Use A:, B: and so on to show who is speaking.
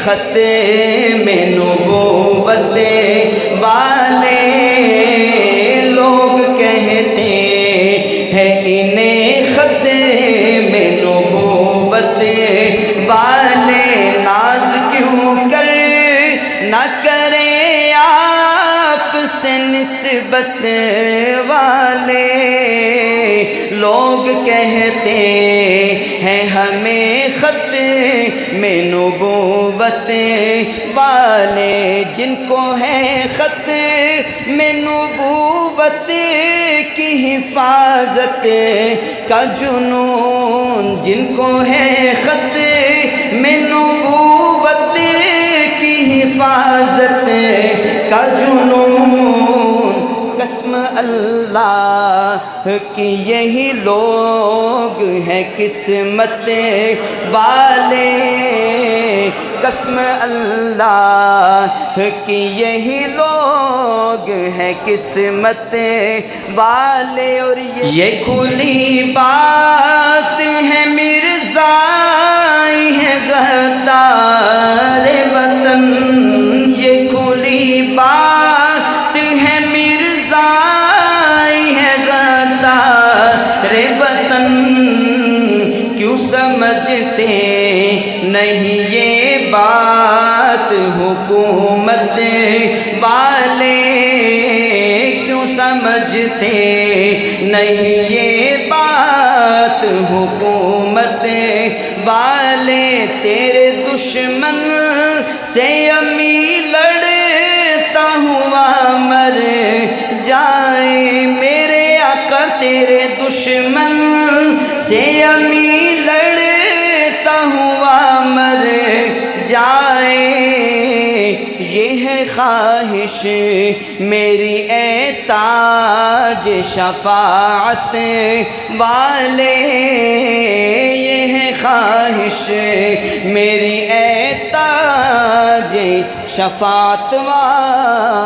A: ختم نبوت والے لوگ کہتے ہیں انہیں ختم نبوت والے ناز کیوں کر نہ کریں آپ سے نسبت والے لوگ کہتے ہیں ہمیں ختم نبوت والے جن کو ہے ختم نبوت کی حفاظت کا جنون جن کو ہے ختم نبوت کی حفاظت کا جنون قسم اللہ کی یہی لوگ ہیں قسمت والے قسم اللہ کی یہی لوگ ہیں قسمت والے اور یہ کھلی بات ہے مرزا ہے غدار وطن یہ کھلی بات ہے مرزا ہے غدار وطن کیوں سمجھتے نہیں یہ بات حکومت والے کیوں سمجھتے نہیں یہ بات حکومت والے تیرے دشمن سے امی لڑتا ہوا مر جائے میرے آقا تیرے دشمن سے امی لڑتا ہوا مر جائے یہ ہے خواہش میری اے تاج شفاعت والے یہ ہے خواہش میری اے تاج شفاعت والے